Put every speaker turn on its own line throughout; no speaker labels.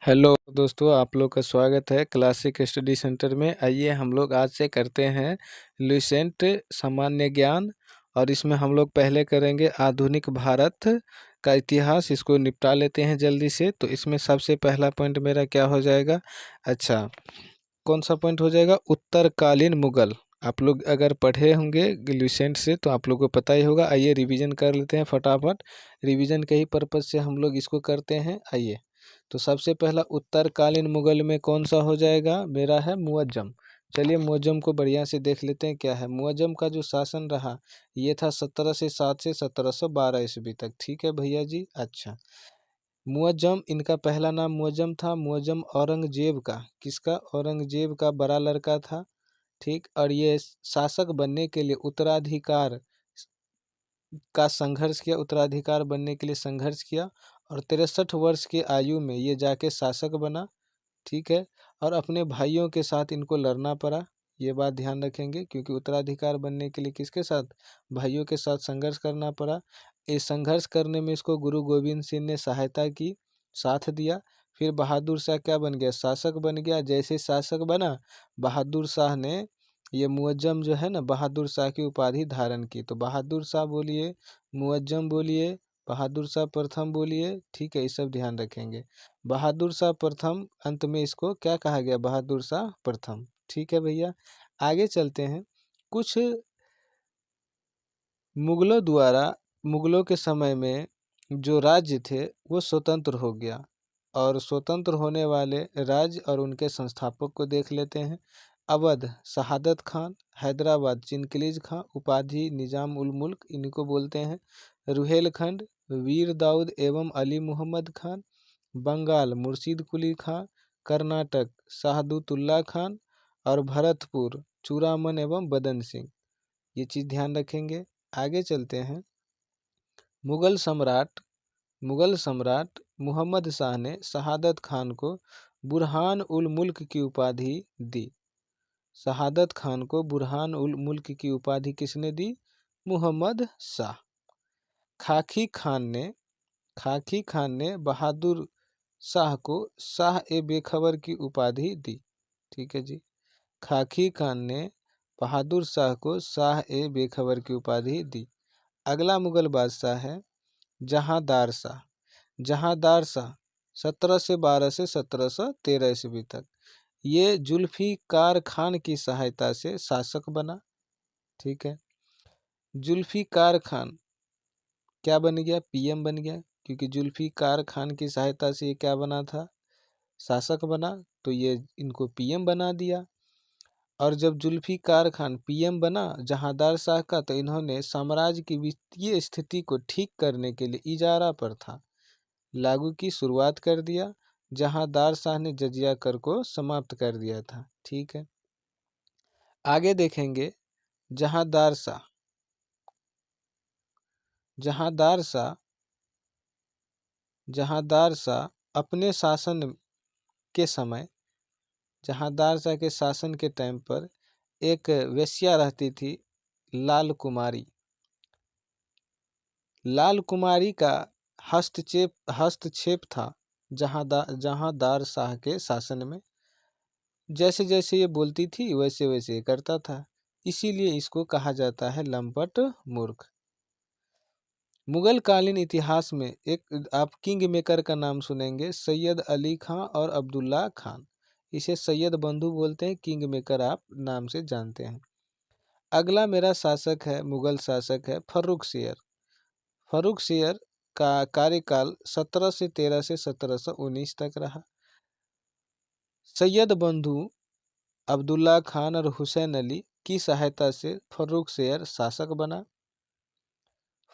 Hello दोस्तों, आप लोग का स्वागत है क्लासिक स्टडी सेंटर में। आइए हम लोग आज से करते हैं लुसेंट सामान्य ज्ञान। और इसमें हम लोग पहले करेंगे आधुनिक भारत का इतिहास। इसको निपटा लेते हैं जल्दी से। तो इसमें सबसे पहला पॉइंट मेरा क्या हो जाएगा? अच्छा, कौन सा पॉइंट हो जाएगा? उत्तरकालीन मुगल। आप लोग अगर पढ़े होंगे लुसेंट से तो आप लोग को पता ही होगा। आइए रिवीजन कर लेते हैं फटाफट। रिवीजन के ही पर्पज से हम लोग इसको करते हैं। आइए, तो सबसे पहला उत्तरकालीन मुगल में कौन सा हो जाएगा? मेरा है मुअज्जम। चलिए मुअज्जम को बढ़िया से देख लेते हैं क्या है। मुअज्जम का जो शासन रहा ये था 1707 से 1712 ईस्वी तक। ठीक है भैया जी। अच्छा, मुअज्जम, इनका पहला नाम मुअज्जम था। मुअज्जम औरंगजेब का, किसका? औरंगजेब का बड़ा लड़का था। ठीक, और ये शासक बनने के लिए उत्तराधिकार का संघर्ष किया, उत्तराधिकार बनने के लिए संघर्ष किया। और 63 वर्ष की आयु में ये जाके शासक बना। ठीक है, और अपने भाइयों के साथ इनको लड़ना पड़ा। ये बात ध्यान रखेंगे, क्योंकि उत्तराधिकार बनने के लिए किसके साथ? भाइयों के साथ संघर्ष करना पड़ा। इस संघर्ष करने में इसको गुरु गोविंद सिंह ने सहायता की, साथ दिया। फिर बहादुर शाह क्या बन गया? शासक बन गया। जैसे शासक बना, बहादुर शाह ने, ये मुअज्जम जो है ना, बहादुर शाह की उपाधि धारण की। तो बहादुर शाह बोलिए, मुअज्जम बोलिए, बहादुर शाह प्रथम बोलिए। ठीक है, ये सब ध्यान रखेंगे। बहादुर शाह प्रथम, अंत में इसको क्या कहा गया? बहादुर शाह प्रथम। ठीक है भैया, आगे चलते हैं। कुछ मुगलों द्वारा, मुगलों के समय में जो राज्य थे वो स्वतंत्र हो गया। और स्वतंत्र होने वाले राज्य और उनके संस्थापक को देख लेते हैं। अवध शहादत खान, हैदराबाद चिनकलीज खां, उपाधि निजाम उल मुल्क, इनको बोलते हैं। रुहेलखंड वीर दाऊद एवं अली मोहम्मद खान, बंगाल मुर्शीद कुली खां, कर्नाटक शाहदुतुल्ला खान, और भरतपुर चूड़ामन एवं बदन सिंह। ये चीज़ ध्यान रखेंगे। आगे चलते हैं। मुगल सम्राट मोहम्मद शाह ने शहादत खान को बुरहान उल मुल्क की उपाधि दी। शहादत खान को बुरहान उल मुल्क की उपाधि किसने दी? मोहम्मद शाह। खाकी खान ने बहादुर शाह को शाह ए बेखबर की उपाधि दी। ठीक है जी, खाकी खान ने बहादुर शाह को शाह ए बेखबर की उपाधि दी। अगला मुगल बादशाह है जहांदार शाह। जहांदार शाह 1712 से 1713 ईस्वी तक। ये जुल्फिकार खान की सहायता से शासक बना। ठीक है, जुल्फिकार खान क्या बन गया? पीएम बन गया, क्योंकि जुल्फिकार खान की सहायता से ये क्या बना था? शासक बना। तो ये इनको पीएम बना दिया। और जब जुल्फिकार खान पीएम बना जहांदार शाह का, तो इन्होंने साम्राज्य की वित्तीय स्थिति को ठीक करने के लिए इजारा प्रथा लागू की शुरुआत कर दिया। जहांदार शाह ने जजिया कर को समाप्त कर दिया था। ठीक है, आगे देखेंगे। जहांदार शाह जहांदार शाह अपने शासन के समय, जहांदार शाह के शासन के टाइम पर एक वेश्या रहती थी, लाल कुमारी। लाल कुमारी का हस्तक्षेप था जहांदार शाह के शासन में। जैसे जैसे ये बोलती थी वैसे वैसे ये करता था। इसीलिए इसको कहा जाता है लंपट मूर्ख। मुगल कालीन इतिहास में एक आप किंग मेकर का नाम सुनेंगे, सैयद अली खां और अब्दुल्ला खान। इसे सैयद बंधु बोलते हैं, किंग मेकर आप नाम से जानते हैं। अगला मेरा शासक है, मुगल शासक है फर्रुख सियर। फर्रुख सियर का कार्यकाल 1713 से 1719 तक रहा। सैयद बंधु अब्दुल्ला खान और हुसैन अली की सहायता से फर्रुख सियर शासक बना।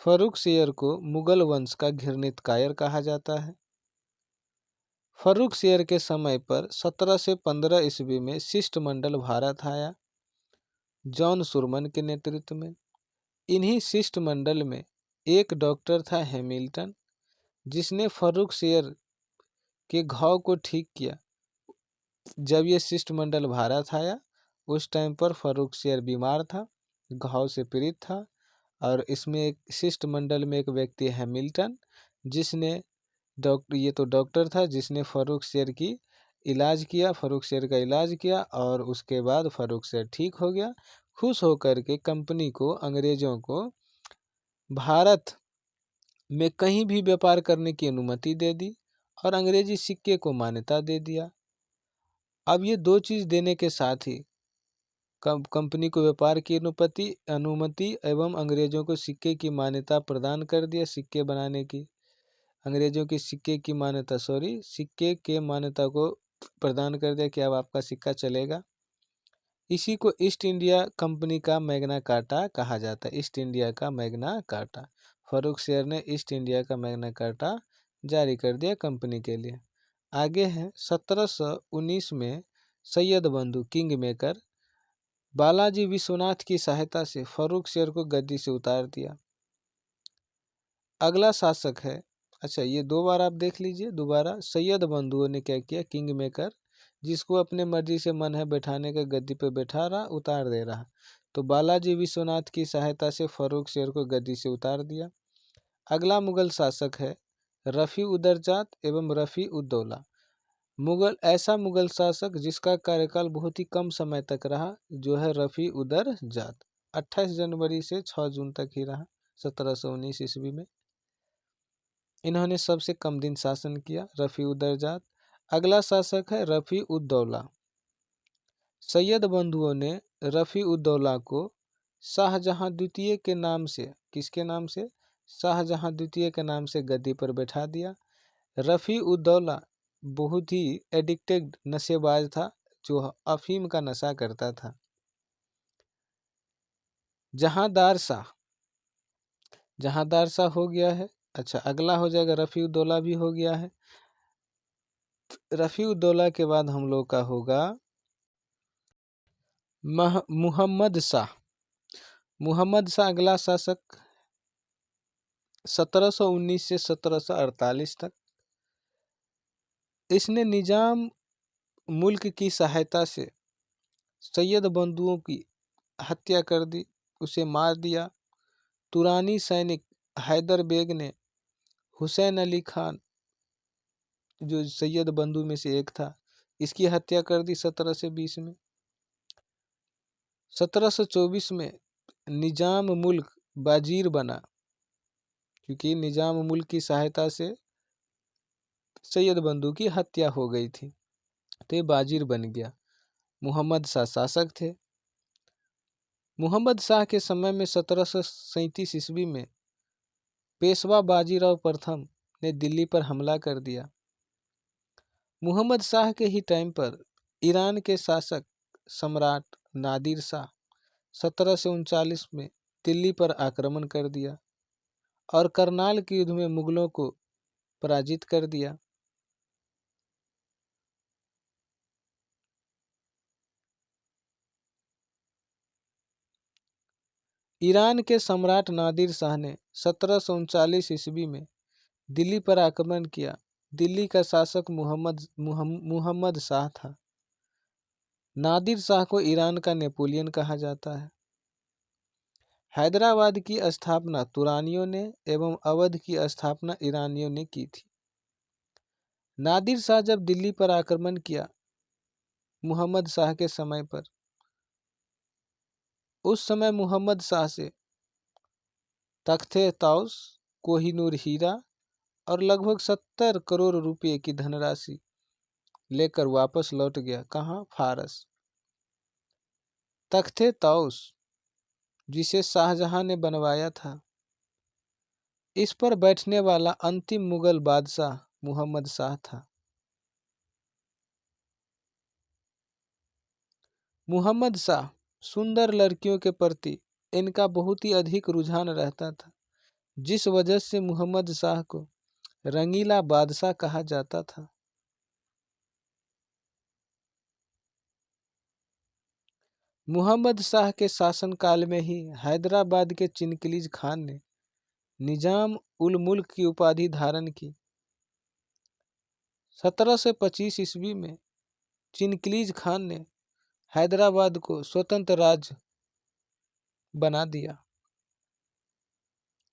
फर्रुख सियर को मुगल वंश का घृणित कायर कहा जाता है। फर्रुख सियर के समय पर 17 से 15 ईस्वी में शिष्टमंडल भारत आया, जॉन सुरमन के नेतृत्व में। इन्हीं शिष्टमंडल में एक डॉक्टर था हैमिल्टन, जिसने फर्रुख सियर के घाव को ठीक किया। जब ये शिष्टमंडल भारत आया उस टाइम पर फर्रुख सियर बीमार था, घाव से पीड़ित था। और इसमें एक शिष्टमंडल में एक व्यक्ति हैमिल्टन, जिसने ये तो डॉक्टर था जिसने फ़र्रुख शेर की इलाज किया, फ़र्रुख शेर का इलाज किया और उसके बाद फ़र्रुख शेर ठीक हो गया। खुश होकर के कंपनी को, अंग्रेज़ों को भारत में कहीं भी व्यापार करने की अनुमति दे दी और अंग्रेजी सिक्के को मान्यता दे दिया। अब ये दो चीज़ देने के साथ ही कंपनी को व्यापार की अनुमति एवं अंग्रेजों को सिक्के की मान्यता प्रदान कर दिया, सिक्के बनाने की। अंग्रेजों की सिक्के की मान्यता सिक्के के मान्यता को प्रदान कर दिया कि अब आपका सिक्का चलेगा। इसी को ईस्ट इंडिया कंपनी का मैग्ना कार्टा कहा जाता है। ईस्ट इंडिया का मैग्ना कार्टा, फ़र्रुख शेर ने ईस्ट इंडिया का मैग्ना कार्टा जारी कर दिया कंपनी के लिए। आगे है 1719 में सैयद बंधु किंग मेकर बालाजी विश्वनाथ की सहायता से फ़र्रुख शेर को गद्दी से उतार दिया। अगला शासक है, अच्छा ये दो बार आप देख लीजिए दोबारा। सैयद बंधुओं ने क्या किया, किंग मेकर जिसको अपने मर्जी से मन है बैठाने का गद्दी पे बैठा रहा, उतार दे रहा। तो बालाजी विश्वनाथ की सहायता से फ़र्रुख शेर को गद्दी से उतार दिया। अगला मुगल शासक है रफ़ी उदरजात एवं रफ़ी उद्दौला। ऐसा मुगल शासक जिसका कार्यकाल बहुत ही कम समय तक रहा, जो है रफ़ी उदरजात। 28 जनवरी से 6 जून तक ही रहा 1719 ईस्वी में। इन्होंने सबसे कम दिन शासन किया, रफ़ी उदरजात। अगला शासक है रफ़ी उद्दौला। सैयद बंधुओं ने रफ़ी उद्दौला को शाहजहां द्वितीय के नाम से, किसके नाम से, शाहजहां द्वितीय के नाम से गद्दी पर बैठा दिया। रफ़ी उद्दौला बहुत ही एडिक्टेड नशेबाज था, जो अफीम का नशा करता था। जहांदार शाह हो गया है। अच्छा अगला हो जाएगा रफ़ी उद्दौला भी हो गया है। रफ़ी उद्दौला के बाद हम लोग का होगा मुहम्मद शाह। मुहम्मद शाह अगला शासक 1719 से 1748 तक। इसने निजाम मुल्क की सहायता से सैयद बंधुओं की हत्या कर दी, उसे मार दिया। तुरानी सैनिक हैदर बेग ने हुसैन अली खान, जो सैयद बंधु में से एक था, इसकी हत्या कर दी 1720 में। 1724 में निजाम मुल्क बाजीर बना, क्योंकि निजाम मुल्क की सहायता से सैयद बंधु की हत्या हो गई थी, तो ये बाजीर बन गया। मुहम्मद शाह शासक थे। मुहम्मद शाह के समय में 1737 ईस्वी में पेशवा बाजीराव प्रथम ने दिल्ली पर हमला कर दिया। मुहम्मद शाह के ही टाइम पर ईरान के शासक सम्राट नादिर शाह 1739 में दिल्ली पर आक्रमण कर दिया और करनाल के युद्ध में मुगलों को पराजित कर दिया। ईरान के सम्राट नादिर शाह ने 1739 ईस्वी में दिल्ली पर आक्रमण किया। दिल्ली का शासक मुहम्मद शाह था। नादिर शाह को ईरान का नेपोलियन कहा जाता है। हैदराबाद की स्थापना तुरानियों ने एवं अवध की स्थापना ईरानियों ने की थी। नादिर शाह जब दिल्ली पर आक्रमण किया मुहम्मद शाह के समय पर, उस समय मुहम्मद शाह से तख्ते ताउस, कोहिनूर हीरा और लगभग 70 करोड़ रुपए की धनराशि लेकर वापस लौट गया। कहाँ? फारस। तख्ते ताउस जिसे शाहजहां ने बनवाया था, इस पर बैठने वाला अंतिम मुगल बादशाह मुहम्मद शाह था। मुहम्मद शाह सुंदर लड़कियों के प्रति इनका बहुत ही अधिक रुझान रहता था, जिस वजह से मुहम्मद शाह को रंगीला बादशाह कहा जाता था। मुहम्मद शाह के शासनकाल में ही हैदराबाद के चिनकिलीज खान ने निजाम उल मुल्क की उपाधि धारण की। 1725 ईस्वी में चिनकिलीज खान ने हैदराबाद को स्वतंत्र राज्य बना दिया।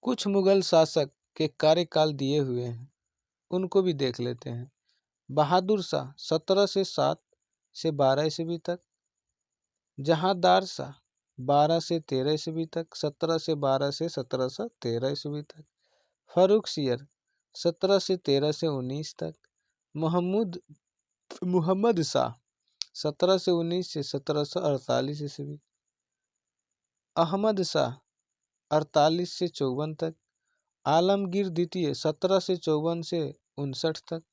कुछ मुगल शासक के कार्यकाल दिए हुए हैं। उनको भी देख लेते हैं। बहादुर शाह 1707 से 12 ईस्वी तक, जहांदार शाह 12 से 13 ईस्वी तक, 17 से 12 से 1713 ईस्वी तक, फारूक सियर 17 से 13 से 19 तक, मुहम्मद शाह 17 से 19 से 1748 ईस्वी, अहमद शाह 48 से 54 तक, आलमगीर द्वितीय 17 से 54 से 59 तक,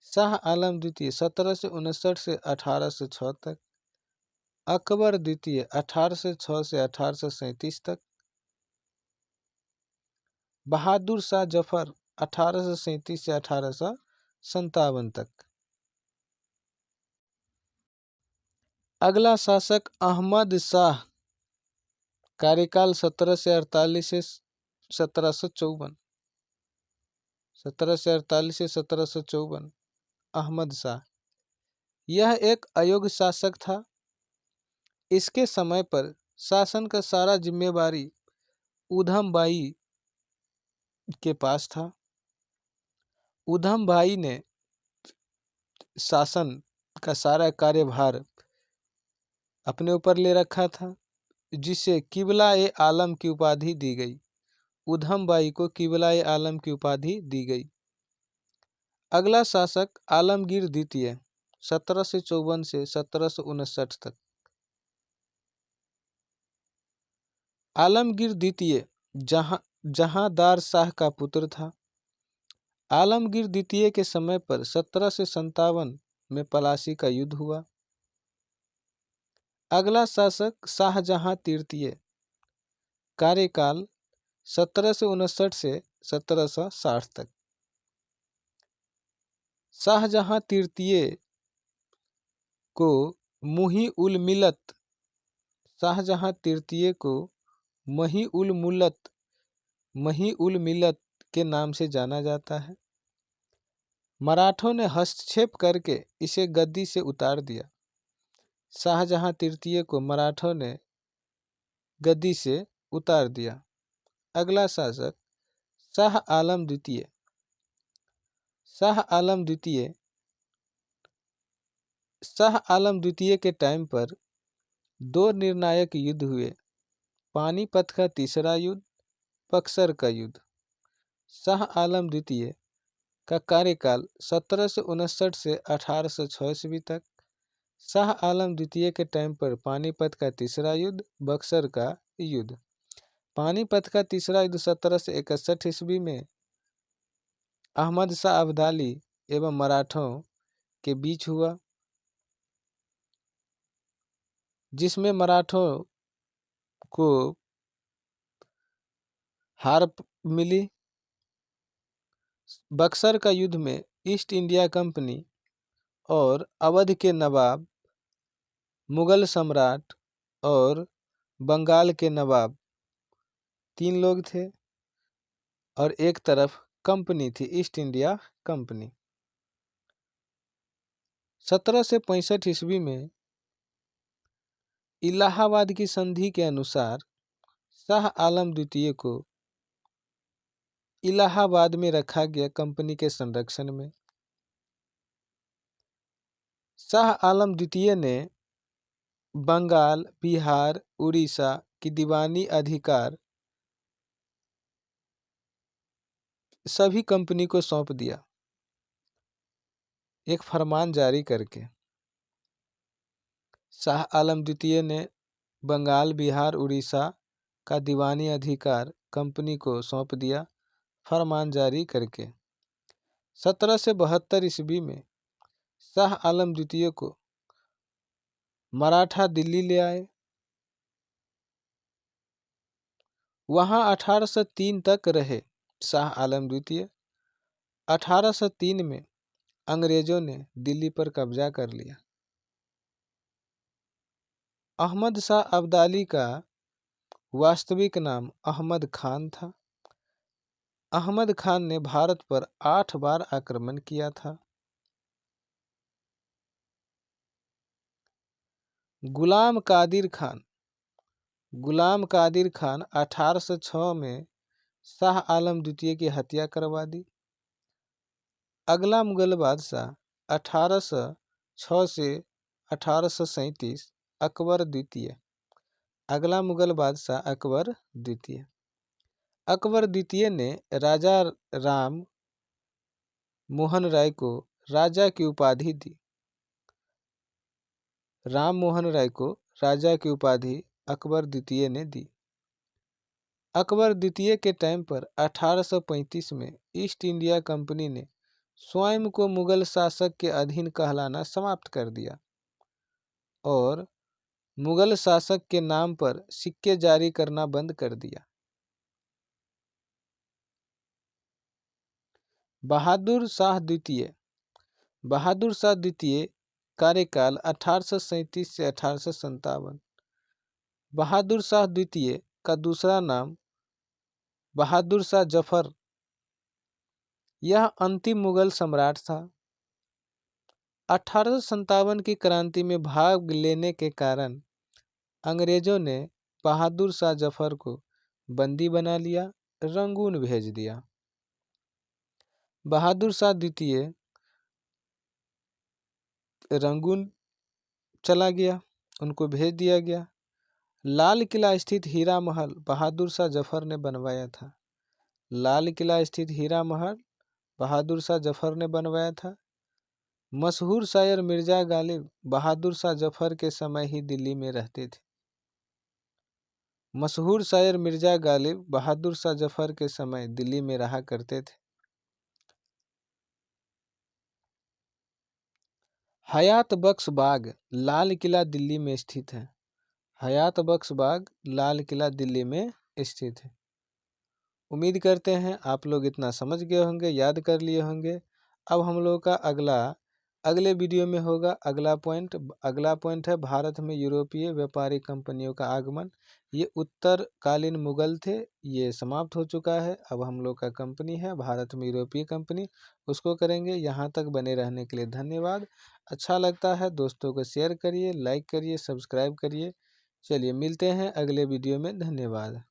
शाह आलम द्वितीय 17 से 59 से 1806 तक, अकबर द्वितीय 1806 से 1837 तक, बहादुर शाह जफर 1837 से 1857 तक। अगला शासक अहमद शाह, कार्यकाल 17 से 48 से 1754, 17 से 48 से 1754, अहमद शाह। यह एक अयोग्य शासक था। इसके समय पर शासन का सारा जिम्मेवारी ऊधम बाई के पास था। ऊधम बाई ने शासन का सारा कार्यभार अपने ऊपर ले रखा था, जिसे किबला ए आलम की उपाधि दी गई। ऊधम बाई को किबला ए आलम की उपाधि दी गई। अगला शासक आलमगीर द्वितीय 1754 से 1759 तक। आलमगीर द्वितीय जहांदार शाह का पुत्र था। आलमगीर द्वितीय के समय पर 17 से 57 में पलासी का युद्ध हुआ। अगला शासक शाहजहां तृतीय, कार्यकाल 1759 से 1760 तक। शाहजहां तृतीय को मुही उल मिलत, शाहजहां तृतीय को मही उल मिलत के नाम से जाना जाता है। मराठों ने हस्तक्षेप करके इसे गद्दी से उतार दिया। शाहजहां तृतीय को मराठों ने गद्दी से उतार दिया। अगला शासक शाह आलम द्वितीय। शाह आलम द्वितीय के टाइम पर दो निर्णायक युद्ध हुए। पानीपत का तीसरा युद्ध, बक्सर का युद्ध। शाह आलम द्वितीय का कार्यकाल 17 से 59 से 1806 ईस्वी तक। शाह आलम द्वितीय के टाइम पर पानीपत का तीसरा युद्ध, बक्सर का युद्ध। पानीपत का तीसरा युद्ध 17 से 61 ईस्वी में अहमद शाह अब्दाली एवं मराठों के बीच हुआ, जिसमें मराठों को हार मिली। बक्सर का युद्ध में ईस्ट इंडिया कंपनी और अवध के नवाब, मुगल सम्राट और बंगाल के नवाब, तीन लोग थे और एक तरफ कंपनी थी, ईस्ट इंडिया कंपनी। 17 से 65 ईस्वी में इलाहाबाद की संधि के अनुसार शाह आलम द्वितीय को इलाहाबाद में रखा गया कंपनी के संरक्षण में। शाह आलम द्वितीय ने बंगाल, बिहार, उड़ीसा की दीवानी अधिकार सभी कंपनी को सौंप दिया, एक फरमान जारी करके। शाह आलम द्वितीय ने बंगाल, बिहार, उड़ीसा का दीवानी अधिकार कंपनी को सौंप दिया, फरमान जारी करके। 17 से 72 ईस्वी में शाह आलम द्वितीय को मराठा दिल्ली ले आए। वहां 1803 तक रहे शाह आलम द्वितीय। 1803 में अंग्रेजों ने दिल्ली पर कब्जा कर लिया। अहमद शाह अब्दाली का वास्तविक नाम अहमद खान था। अहमद खान ने भारत पर 8 बार आक्रमण किया था। गुलाम कादिर खान 1806 में शाह आलम द्वितीय की हत्या करवा दी। अगला मुगल बादशाह 1806 से 1837 अकबर द्वितीय। अगला मुगल बादशाह अकबर द्वितीय। अकबर द्वितीय ने राजा राम मोहन राय को राजा की उपाधि दी। राम मोहन राय को राजा की उपाधि अकबर द्वितीय ने दी। अकबर द्वितीय के टाइम पर 1835 में ईस्ट इंडिया कंपनी ने स्वयं को मुगल शासक के अधीन कहलाना समाप्त कर दिया और मुगल शासक के नाम पर सिक्के जारी करना बंद कर दिया। बहादुर शाह द्वितीय। बहादुर शाह द्वितीय कार्यकाल 1837 से 1857। बहादुर शाह द्वितीय का दूसरा नाम बहादुर शाह जफर, यह अंतिम मुगल सम्राट था। 1857 की क्रांति में भाग लेने के कारण अंग्रेजों ने बहादुर शाह जफर को बंदी बना लिया, रंगून भेज दिया। बहादुर शाह द्वितीय रंगून चला गया, उनको भेज दिया गया। लाल किला स्थित हीरा महल बहादुर शाह जफर ने बनवाया था। लाल किला स्थित हीरा महल बहादुर शाह जफर ने बनवाया था। मशहूर शायर मिर्जा गालिब बहादुर शाह जफर के समय ही दिल्ली में रहते थे। मशहूर शायर मिर्जा गालिब बहादुर शाह जफर के समय दिल्ली में रहा करते थे। हयात बख्श बाग लाल किला दिल्ली में स्थित है। हयात बख्श बाग लाल किला दिल्ली में स्थित है। उम्मीद करते हैं आप लोग इतना समझ गए होंगे, याद कर लिए होंगे। अब हम लोग का अगले वीडियो में होगा अगला पॉइंट है भारत में यूरोपीय व्यापारी कंपनियों का आगमन। ये उत्तरकालीन मुगल थे, ये समाप्त हो चुका है। अब हम लोग का कंपनी है भारत में यूरोपीय कंपनी, उसको करेंगे। यहाँ तक बने रहने के लिए धन्यवाद। अच्छा लगता है दोस्तों को शेयर करिए, लाइक करिए, सब्सक्राइब करिए। चलिए मिलते हैं अगले वीडियो में, धन्यवाद।